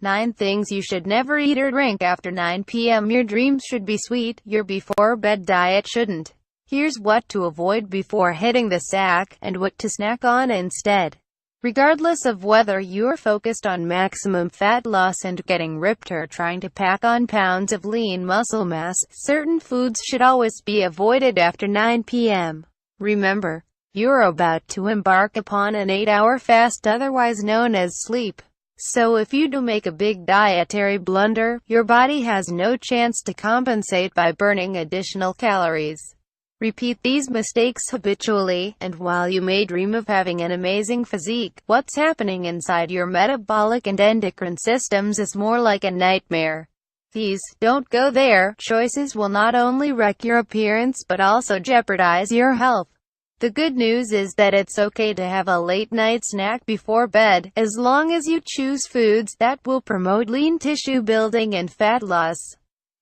9 things you should never eat or drink after 9 p.m. Your dreams should be sweet, your before-bed diet shouldn't. Here's what to avoid before hitting the sack, and what to snack on instead. Regardless of whether you're focused on maximum fat loss and getting ripped or trying to pack on pounds of lean muscle mass, certain foods should always be avoided after 9 p.m. Remember, you're about to embark upon an 8-hour fast, otherwise known as sleep. So if you do make a big dietary blunder, your body has no chance to compensate by burning additional calories. Repeat these mistakes habitually, and while you may dream of having an amazing physique, what's happening inside your metabolic and endocrine systems is more like a nightmare. These "don't go there" choices will not only wreck your appearance but also jeopardize your health. The good news is that it's okay to have a late-night snack before bed, as long as you choose foods that will promote lean tissue building and fat loss.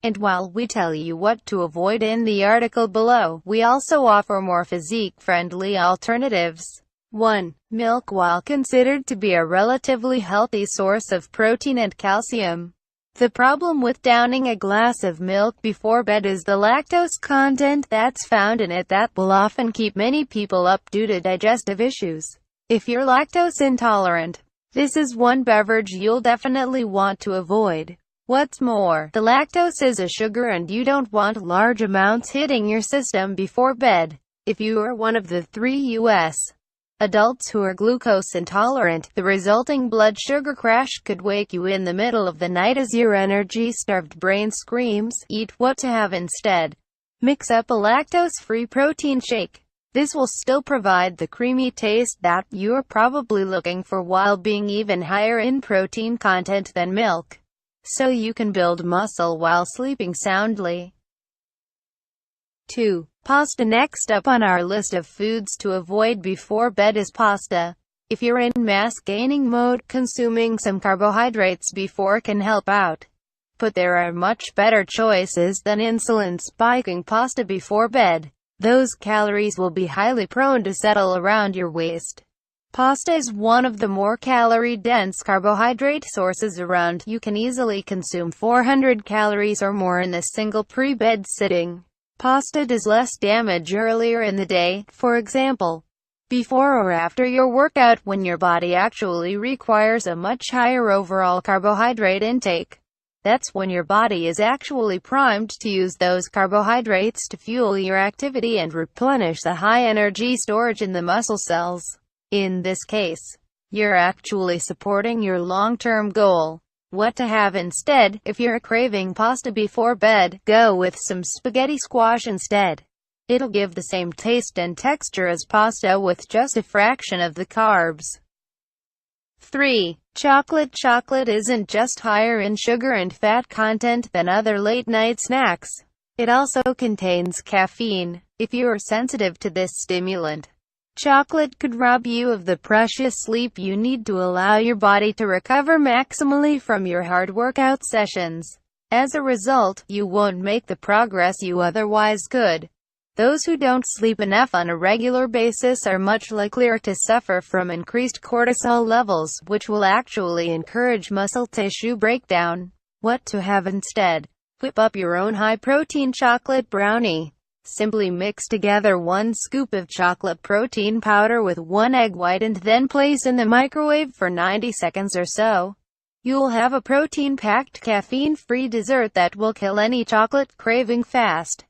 And while we tell you what to avoid in the article below, we also offer more physique-friendly alternatives. 1. Milk. While considered to be a relatively healthy source of protein and calcium, the problem with downing a glass of milk before bed is the lactose content that's found in it that will often keep many people up due to digestive issues. If you're lactose intolerant, this is one beverage you'll definitely want to avoid. What's more, the lactose is a sugar and you don't want large amounts hitting your system before bed. If you are one of the 3 U.S. adults who are glucose intolerant, the resulting blood sugar crash could wake you in the middle of the night as your energy-starved brain screams. Eat. What to have instead. Mix up a lactose-free protein shake. This will still provide the creamy taste that you're probably looking for while being even higher in protein content than milk, so you can build muscle while sleeping soundly. 2. Pasta. Next up on our list of foods to avoid before bed is pasta. If you're in mass gaining mode, consuming some carbohydrates before can help out. But there are much better choices than insulin-spiking pasta before bed. Those calories will be highly prone to settle around your waist. Pasta is one of the more calorie-dense carbohydrate sources around. You can easily consume 400 calories or more in a single pre-bed sitting. Pasta does less damage earlier in the day, for example, before or after your workout, when your body actually requires a much higher overall carbohydrate intake. That's when your body is actually primed to use those carbohydrates to fuel your activity and replenish the high energy storage in the muscle cells. In this case, you're actually supporting your long-term goal. What to have instead. If you're craving pasta before bed, go with some spaghetti squash instead. It'll give the same taste and texture as pasta with just a fraction of the carbs. 3. Chocolate. Chocolate isn't just higher in sugar and fat content than other late-night snacks. It also contains caffeine. If you're sensitive to this stimulant, chocolate could rob you of the precious sleep you need to allow your body to recover maximally from your hard workout sessions. As a result, you won't make the progress you otherwise could. Those who don't sleep enough on a regular basis are much likelier to suffer from increased cortisol levels, which will actually encourage muscle tissue breakdown. What to have instead. Whip up your own high-protein chocolate brownie. Simply mix together 1 scoop of chocolate protein powder with 1 egg white and then place in the microwave for 90 seconds or so. You'll have a protein-packed, caffeine-free dessert that will kill any chocolate craving fast.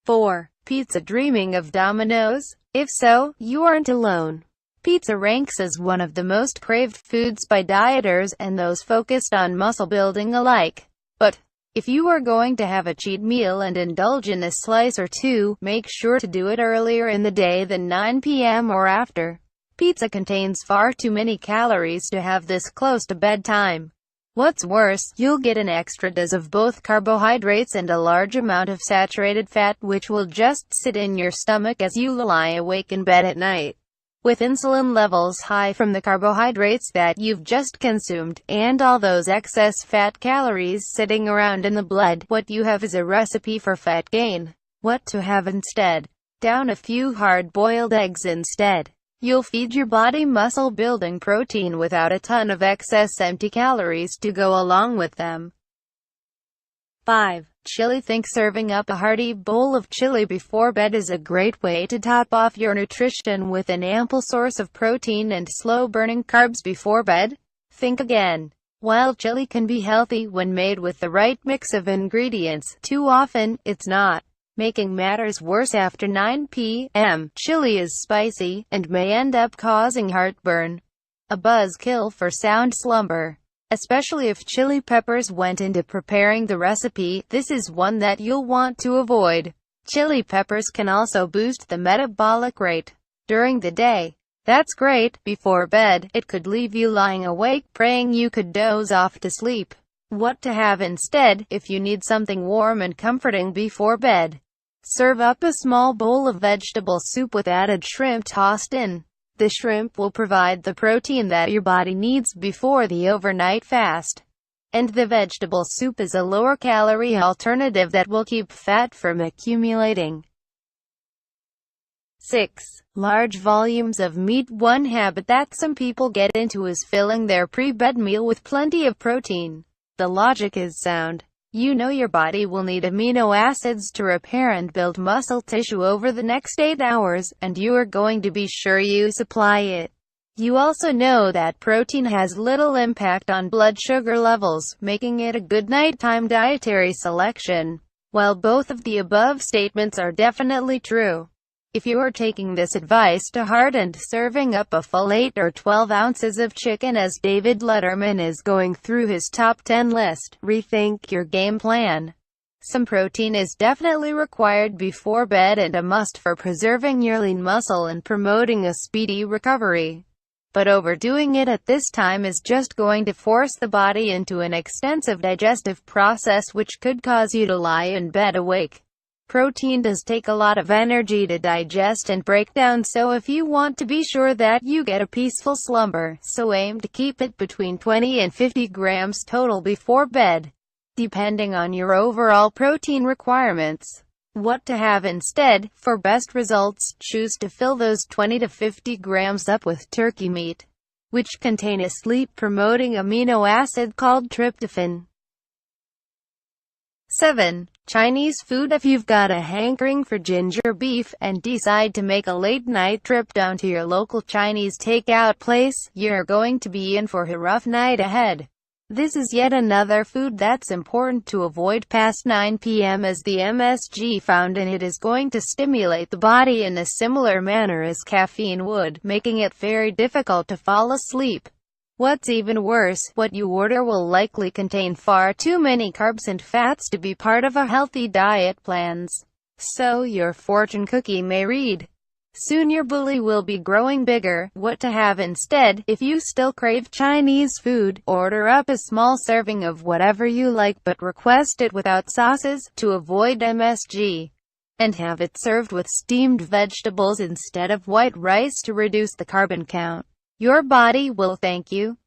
4. Pizza. Dreaming of Domino's? If so, you aren't alone. Pizza ranks as one of the most craved foods by dieters and those focused on muscle building alike. But if you are going to have a cheat meal and indulge in a slice or two, make sure to do it earlier in the day than 9 p.m. or after. Pizza contains far too many calories to have this close to bedtime. What's worse, you'll get an extra dose of both carbohydrates and a large amount of saturated fat, which will just sit in your stomach as you lie awake in bed at night, with insulin levels high from the carbohydrates that you've just consumed, and all those excess fat calories sitting around in the blood. What you have is a recipe for fat gain. What to have instead. Down a few hard-boiled eggs instead. You'll feed your body muscle-building protein without a ton of excess empty calories to go along with them. 5. Chili. Think serving up a hearty bowl of chili before bed is a great way to top off your nutrition with an ample source of protein and slow-burning carbs before bed. Think again. While chili can be healthy when made with the right mix of ingredients, too often, it's not. Making matters worse, after 9 p.m., chili is spicy, and may end up causing heartburn. A buzzkill for sound slumber. Especially if chili peppers went into preparing the recipe, this is one that you'll want to avoid. Chili peppers can also boost the metabolic rate during the day. That's great. Before bed, it could leave you lying awake praying you could doze off to sleep. What to have instead, if you need something warm and comforting before bed? Serve up a small bowl of vegetable soup with added shrimp tossed in. The shrimp will provide the protein that your body needs before the overnight fast. And the vegetable soup is a lower-calorie alternative that will keep fat from accumulating. 6. Large volumes of meat. One habit that some people get into is filling their pre-bed meal with plenty of protein. The logic is sound. You know your body will need amino acids to repair and build muscle tissue over the next 8 hours, and you are going to be sure you supply it. You also know that protein has little impact on blood sugar levels, making it a good nighttime dietary selection. While both of the above statements are definitely true, if you are taking this advice to heart and serving up a full 8 or 12 ounces of chicken as David Letterman is going through his top 10 list, rethink your game plan. Some protein is definitely required before bed and a must for preserving your lean muscle and promoting a speedy recovery. But overdoing it at this time is just going to force the body into an extensive digestive process which could cause you to lie in bed awake. Protein does take a lot of energy to digest and break down, so if you want to be sure that you get a peaceful slumber, so aim to keep it between 20 and 50 grams total before bed, depending on your overall protein requirements. What to have instead? For best results, choose to fill those 20 to 50 grams up with turkey meat, which contain a sleep-promoting amino acid called tryptophan. 7. Chinese food. If you've got a hankering for ginger beef and decide to make a late-night trip down to your local Chinese takeout place, you're going to be in for a rough night ahead. This is yet another food that's important to avoid past 9 p.m. as the MSG found in it is going to stimulate the body in a similar manner as caffeine would, making it very difficult to fall asleep. What's even worse, what you order will likely contain far too many carbs and fats to be part of a healthy diet plans. So your fortune cookie may read, soon your belly will be growing bigger. What to have instead? If you still crave Chinese food, order up a small serving of whatever you like, but request it without sauces, to avoid MSG. And have it served with steamed vegetables instead of white rice to reduce the carbon count. Your body will thank you.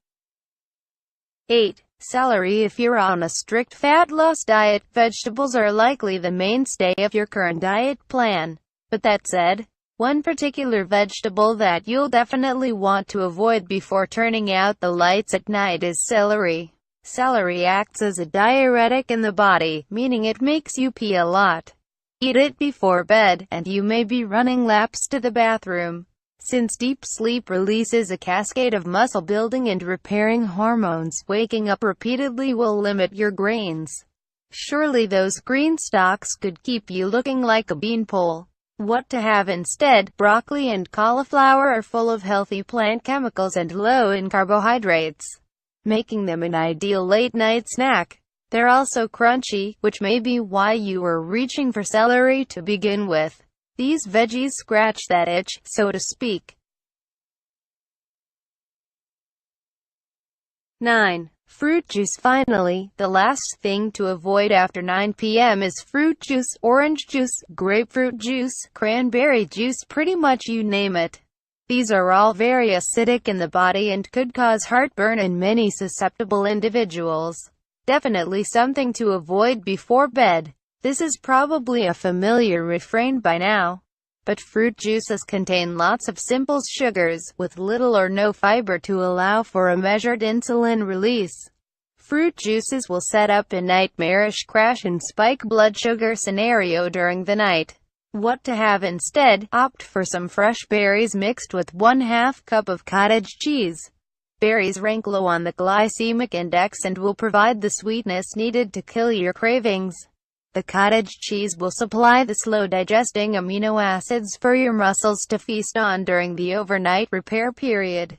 8. Celery. If you're on a strict fat loss diet, vegetables are likely the mainstay of your current diet plan. But that said, one particular vegetable that you'll definitely want to avoid before turning out the lights at night is celery. Celery acts as a diuretic in the body, meaning it makes you pee a lot. Eat it before bed, and you may be running laps to the bathroom. Since deep sleep releases a cascade of muscle-building and repairing hormones, waking up repeatedly will limit your grains. Surely those green stalks could keep you looking like a beanpole. What to have instead? Broccoli and cauliflower are full of healthy plant chemicals and low in carbohydrates, making them an ideal late-night snack. They're also crunchy, which may be why you were reaching for celery to begin with. These veggies scratch that itch, so to speak. 9. Fruit juice. Finally, the last thing to avoid after 9 p.m. is fruit juice. Orange juice, grapefruit juice, cranberry juice, pretty much you name it. These are all very acidic in the body and could cause heartburn in many susceptible individuals. Definitely something to avoid before bed. This is probably a familiar refrain by now. But fruit juices contain lots of simple sugars, with little or no fiber to allow for a measured insulin release. Fruit juices will set up a nightmarish crash and spike blood sugar scenario during the night. What to have instead? Opt for some fresh berries mixed with 1/2 cup of cottage cheese. Berries rank low on the glycemic index and will provide the sweetness needed to kill your cravings. The cottage cheese will supply the slow-digesting amino acids for your muscles to feast on during the overnight repair period.